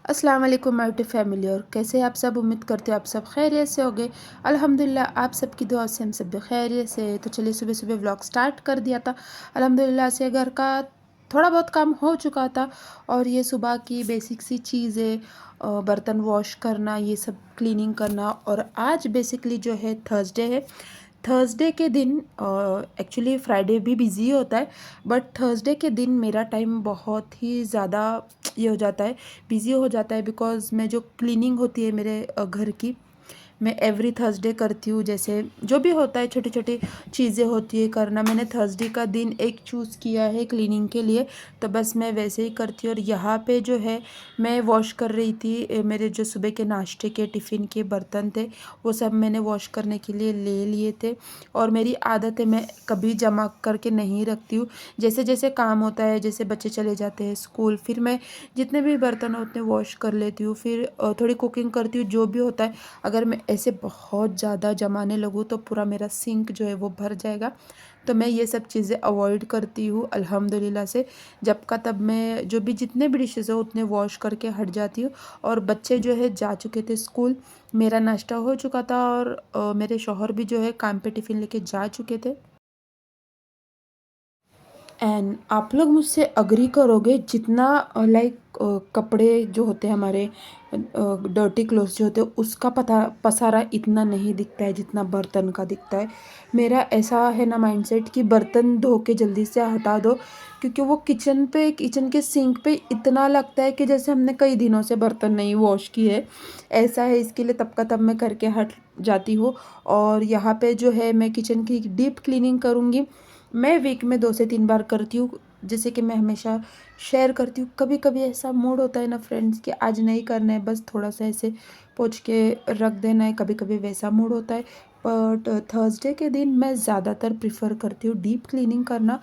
अस्सलाम वालेकुम my YouTube family. और कैसे हैं आप सब? उम्मीद करते हो आप सब खैरियत से होंगे। अल्हम्दुलिल्लाह आप सबकी दुआ से हम सब भी खैरियत से। तो चलिए सुबह सुबह व्लॉग स्टार्ट कर दिया था। अल्हम्दुलिल्लाह से घर का थोड़ा बहुत काम हो चुका था और ये सुबह की बेसिक सी चीज़ें, बर्तन वॉश करना, ये सब क्लीनिंग करना। और आज बेसिकली जो है थर्सडे है। थर्सडे के दिन एक्चुअली फ्राइडे भी बिज़ी होता है, बट थर्सडे के दिन मेरा टाइम बहुत ही ज़्यादा ये हो जाता है, बिज़ी हो जाता है। बिकॉज़ मैं जो क्लीनिंग होती है मेरे घर की, मैं एवरी थर्सडे करती हूँ। जैसे जो भी होता है छोटी छोटी चीज़ें होती है करना, मैंने थर्सडे का दिन एक चूज़ किया है क्लीनिंग के लिए, तो बस मैं वैसे ही करती हूँ। और यहाँ पे जो है मैं वॉश कर रही थी मेरे जो सुबह के नाश्ते के टिफ़िन के बर्तन थे, वो सब मैंने वॉश करने के लिए ले लिए थे। और मेरी आदत है, मैं कभी जमा करके नहीं रखती हूँ। जैसे जैसे काम होता है, जैसे बच्चे चले जाते हैं स्कूल, फिर मैं जितने भी बर्तन होते हैं वॉश कर लेती हूँ। फिर थोड़ी कुकिंग करती हूँ, जो भी होता है। अगर मैं ऐसे बहुत ज़्यादा जमाने लगूँ तो पूरा मेरा सिंक जो है वो भर जाएगा। तो मैं ये सब चीज़ें अवॉइड करती हूँ अल्हम्दुलिल्लाह से। जब का तब मैं जो भी जितने भी डिशेज़ हो उतने वॉश करके हट जाती हूँ। और बच्चे जो है जा चुके थे स्कूल, मेरा नाश्ता हो चुका था और मेरे शौहर भी जो है काम पे टिफ़िन लेके जा चुके थे। एंड आप लोग मुझसे अग्री करोगे, जितना लाइक कपड़े जो होते हैं हमारे, डर्टी क्लोथ्स जो होते हैं, उसका पता पसारा इतना नहीं दिखता है जितना बर्तन का दिखता है। मेरा ऐसा है ना माइंडसेट कि बर्तन धो के जल्दी से हटा दो, क्योंकि वो किचन के सिंक पे इतना लगता है कि जैसे हमने कई दिनों से बर्तन नहीं वॉश किए। ऐसा है, इसके लिए तब का तब मैं करके हट जाती हूँ। और यहाँ पे जो है मैं किचन की डीप क्लीनिंग करूँगी। मैं वीक में 2 से 3 बार करती हूँ। जैसे कि मैं हमेशा शेयर करती हूँ, कभी कभी ऐसा मूड होता है ना फ्रेंड्स कि आज नहीं करना है, बस थोड़ा सा ऐसे पोंछ के रख देना है, कभी कभी वैसा मूड होता है। बट थर्सडे के दिन मैं ज़्यादातर प्रिफर करती हूँ डीप क्लीनिंग करना।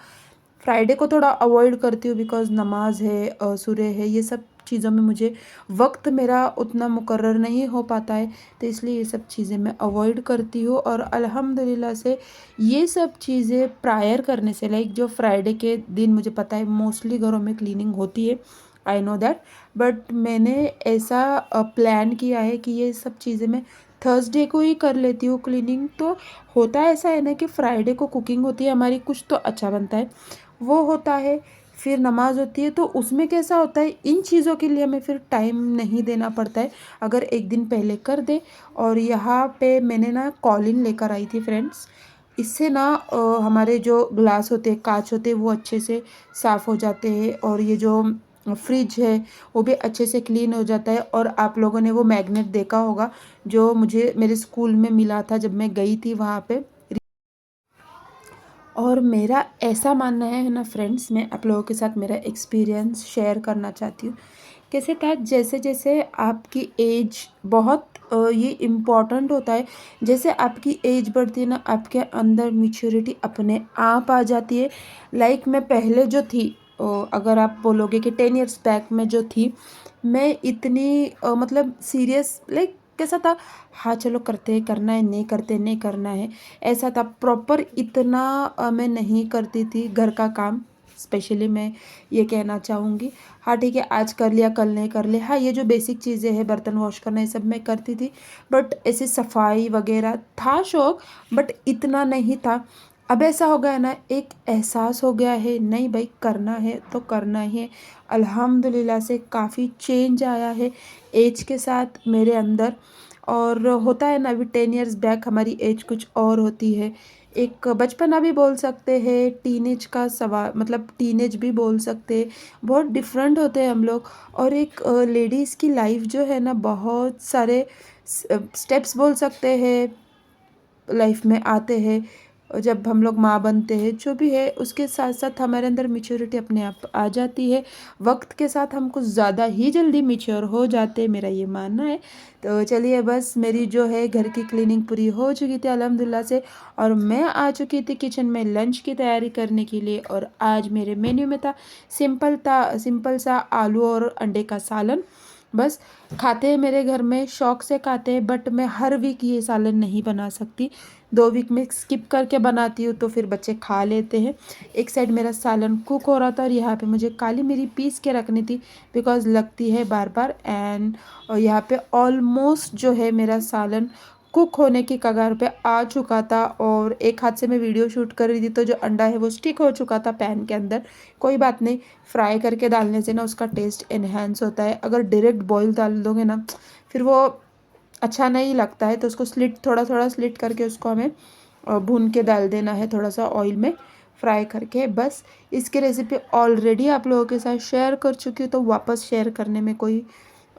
फ्राइडे को थोड़ा अवॉइड करती हूँ, बिकॉज़ नमाज है, सूर्य है, ये सब चीज़ों में मुझे वक्त मेरा उतना मुकर्रर नहीं हो पाता है। तो इसलिए ये सब चीज़ें मैं अवॉइड करती हूँ। और अल्हम्दुलिल्लाह से ये सब चीज़ें प्रायर करने से, लाइक जो फ्राइडे के दिन मुझे पता है मोस्टली घरों में क्लीनिंग होती है, आई नो दैट। बट मैंने ऐसा प्लान किया है कि ये सब चीज़ें मैं थर्सडे को ही कर लेती हूँ क्लीनिंग। तो होता ऐसा है ना कि फ्राइडे को कुकिंग होती है हमारी, कुछ तो अच्छा बनता है वो होता है, फिर नमाज होती है, तो उसमें कैसा होता है इन चीज़ों के लिए हमें फिर टाइम नहीं देना पड़ता है, अगर एक दिन पहले कर दे। और यहाँ पे मैंने ना कॉलिन लेकर आई थी फ्रेंड्स। इससे ना हमारे जो ग्लास होते हैं, कांच होते हैं, वो अच्छे से साफ़ हो जाते हैं। और ये जो फ्रिज है वो भी अच्छे से क्लीन हो जाता है। और आप लोगों ने वो मैग्नेट देखा होगा जो मुझे मेरे स्कूल में मिला था जब मैं गई थी वहाँ पे। और मेरा ऐसा मानना है ना फ्रेंड्स, मैं आप लोगों के साथ मेरा एक्सपीरियंस शेयर करना चाहती हूँ। कैसे था, जैसे जैसे आपकी एज बहुत ये इम्पॉर्टेंट होता है। जैसे आपकी एज बढ़ती है ना, आपके अंदर मैच्योरिटी अपने आप आ जाती है। लाइक मैं पहले जो थी, अगर आप बोलोगे कि 10 इयर्स बैक में जो थी, मैं इतनी मतलब सीरियस, लाइक कैसा था, हाँ चलो करते हैं, करना है, नहीं करते नहीं करना है, ऐसा था। प्रॉपर इतना मैं नहीं करती थी घर का काम। स्पेशली मैं ये कहना चाहूँगी, हाँ ठीक है आज कर लिया कल नहीं कर लिया, हाँ ये जो बेसिक चीज़ें हैं बर्तन वॉश करना ये सब मैं करती थी। बट ऐसे सफाई वगैरह था शौक, बट इतना नहीं था। अब ऐसा हो गया है ना, एक एहसास हो गया है, नहीं भाई करना है तो करना ही है। अल्हम्दुलिल्लाह से काफ़ी चेंज आया है एज के साथ मेरे अंदर। और होता है ना, अभी 10 इयर्स बैक हमारी एज कुछ और होती है, एक बचपना भी बोल सकते हैं, टीनेज का सवाल मतलब टीनेज भी बोल सकते हैं, बहुत डिफरेंट होते हैं हम लोग। और एक लेडीज़ की लाइफ जो है ना, बहुत सारे स्टेप्स बोल सकते हैं लाइफ में आते हैं। और जब हम लोग माँ बनते हैं, जो भी है उसके साथ साथ हमारे अंदर मैच्योरिटी अपने आप आ जाती है। वक्त के साथ हम कुछ ज़्यादा ही जल्दी मैच्योर हो जाते हैं, मेरा ये मानना है। तो चलिए, बस मेरी जो है घर की क्लीनिंग पूरी हो चुकी थी अल्हम्दुलिल्लाह से। और मैं आ चुकी थी किचन में लंच की तैयारी करने के लिए। और आज मेरे मेन्यू में था सिंपल सा आलू और अंडे का सालन। बस खाते हैं मेरे घर में, शौक से खाते हैं, बट मैं हर वीक ये सालन नहीं बना सकती। 2 वीक में स्किप करके बनाती हूँ तो फिर बच्चे खा लेते हैं। एक साइड मेरा सालन कुक हो रहा था और यहाँ पे मुझे काली मिरी पीस के रखनी थी बिकॉज़ लगती है बार बार। एंड यहाँ पे ऑलमोस्ट जो है मेरा सालन कुक होने की कगार पे आ चुका था। और एक हाथ से मैं वीडियो शूट कर रही थी तो जो अंडा है वो स्टिक हो चुका था पैन के अंदर। कोई बात नहीं, फ्राई करके डालने से ना उसका टेस्ट एनहेंस होता है। अगर डायरेक्ट बॉईल डाल दोगे ना फिर वो अच्छा नहीं लगता है। तो उसको स्लिट थोड़ा थोड़ा स्लिट करके उसको हमें भून के डाल देना है थोड़ा सा ऑयल में फ्राई करके। बस इसकी रेसिपी ऑलरेडी आप लोगों के साथ शेयर कर चुकी हूँ तो वापस शेयर करने में कोई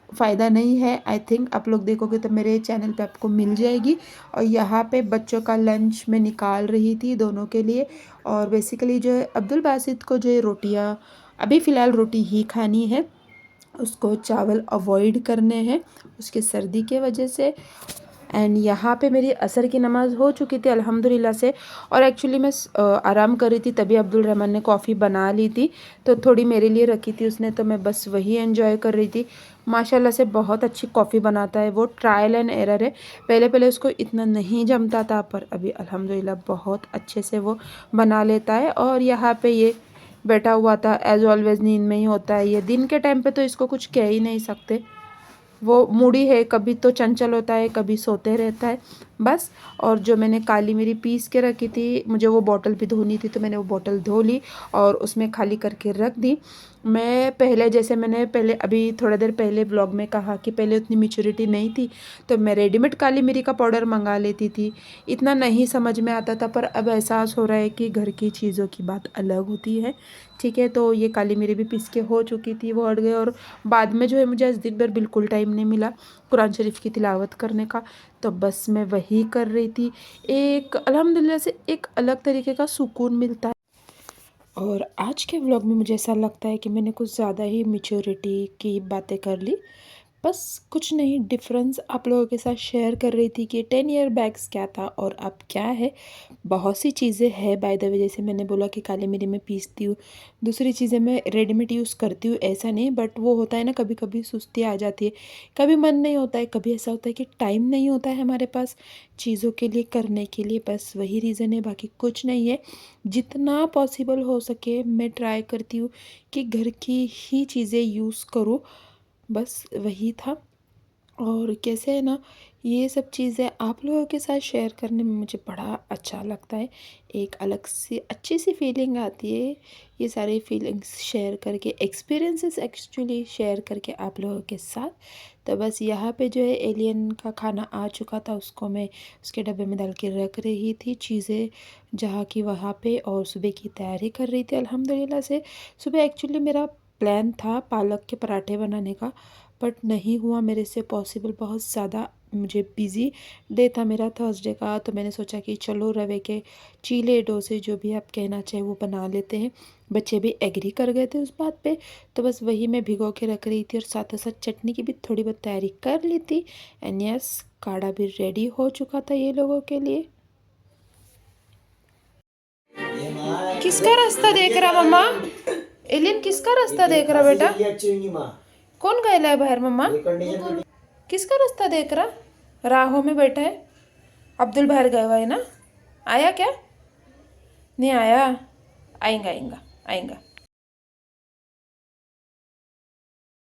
फ़ायदा नहीं है। आई थिंक आप लोग देखोगे तो मेरे चैनल पे आपको मिल जाएगी। और यहाँ पे बच्चों का लंच मैं निकाल रही थी दोनों के लिए। और बेसिकली जो है अब्दुल बासित को जो है रोटियाँ अभी फ़िलहाल रोटी ही खानी है, उसको चावल अवॉइड करने हैं उसके सर्दी के वजह से। एंड यहाँ पे मेरी असर की नमाज़ हो चुकी थी अल्हम्दुलिल्लाह से। और एक्चुअली मैं आराम कर रही थी तभी अब्दुल रहमान ने कॉफ़ी बना ली थी तो थोड़ी मेरे लिए रखी थी उसने, तो मैं बस वही एंजॉय कर रही थी। माशाल्लाह से बहुत अच्छी कॉफ़ी बनाता है वो, ट्रायल एंड एरर है। पहले पहले उसको इतना नहीं जमता था पर अभी अल्हम्दुलिल्लाह बहुत अच्छे से वो बना लेता है। और यहाँ पे ये बैठा हुआ था एज ऑलवेज, नींद में ही होता है ये। दिन के टाइम पे तो इसको कुछ कह ही नहीं सकते, वो मूडी है, कभी तो चंचल होता है कभी सोते रहता है बस। और जो मैंने काली मिरी पीस के रखी थी, मुझे वो बॉटल भी धोनी थी तो मैंने वो बॉटल धो ली और उसमें खाली करके रख दी। मैं पहले जैसे मैंने पहले अभी थोड़ा देर पहले ब्लॉग में कहा कि पहले उतनी मैच्योरिटी नहीं थी तो मैं रेडीमेड काली मिरी का पाउडर मंगा लेती थी, इतना नहीं समझ में आता था। पर अब एहसास हो रहा है कि घर की चीज़ों की बात अलग होती है। ठीक है, तो ये काली मिरी भी पीस के हो चुकी थी, वो हट गए। और बाद में जो है मुझे आज दिन भर बिल्कुल टाइम नहीं मिला कुरान शरीफ की तिलावत करने का, तो बस मैं वही कर रही थी। एक अल्हम्दुलिल्लाह से एक अलग तरीके का सुकून मिलता है। और आज के व्लॉग में मुझे ऐसा लगता है कि मैंने कुछ ज़्यादा ही मैच्योरिटी की बातें कर ली। बस कुछ नहीं, डिफरेंस आप लोगों के साथ शेयर कर रही थी कि 10 ईयर बैक्स क्या था और अब क्या है। बहुत सी चीज़ें हैं बाय द वे, जैसे मैंने बोला कि काली मिरी में पीसती हूँ, दूसरी चीज़ें मैं रेडीमेड यूज़ करती हूँ ऐसा नहीं, बट वो होता है ना कभी कभी सुस्ती आ जाती है, कभी मन नहीं होता है, कभी ऐसा होता है कि टाइम नहीं होता है हमारे पास चीज़ों के लिए करने के लिए। बस वही रीज़न है, बाकी कुछ नहीं है। जितना पॉसिबल हो सके मैं ट्राई करती हूँ कि घर की ही चीज़ें यूज़ करूँ, बस वही था। और कैसे है ना, ये सब चीज़ें आप लोगों के साथ शेयर करने में मुझे बड़ा अच्छा लगता है। एक अलग सी अच्छी सी फीलिंग आती है ये सारी फीलिंग्स शेयर करके, एक्सपीरियंसेस एक्चुअली शेयर करके आप लोगों के साथ। तो बस यहाँ पे जो है एलियन का खाना आ चुका था, उसको मैं उसके डब्बे में डाल के रख रही थी चीज़ें जहाँ की वहाँ पे, और सुबह की तैयारी कर रही थी अल्हम्दुलिल्लाह से। सुबह एक्चुअली मेरा प्लान था पालक के पराठे बनाने का, बट नहीं हुआ मेरे से पॉसिबल, बहुत ज़्यादा मुझे बिज़ी डे था मेरा थर्सडे का। तो मैंने सोचा कि चलो रवे के चीले डोसे जो भी आप कहना चाहे वो बना लेते हैं। बच्चे भी एग्री कर गए थे उस बात पे, तो बस वही मैं भिगो के रख रही थी और साथ साथ चटनी की भी थोड़ी बहुत तैयारी कर ली थी। एंड यस, काढ़ा भी रेडी हो चुका था ये लोगों के लिए। किसका रास्ता देख रहा मम्मा? एलियन किसका रास्ता देख रहा बेटा? कौन गया है बाहर मम्मा? किसका रास्ता देख रहा? राहों में बैठा है। अब्दुल बाहर गया हुआ है ना? आया क्या? नहीं आया? आएगा आएगा आएगा।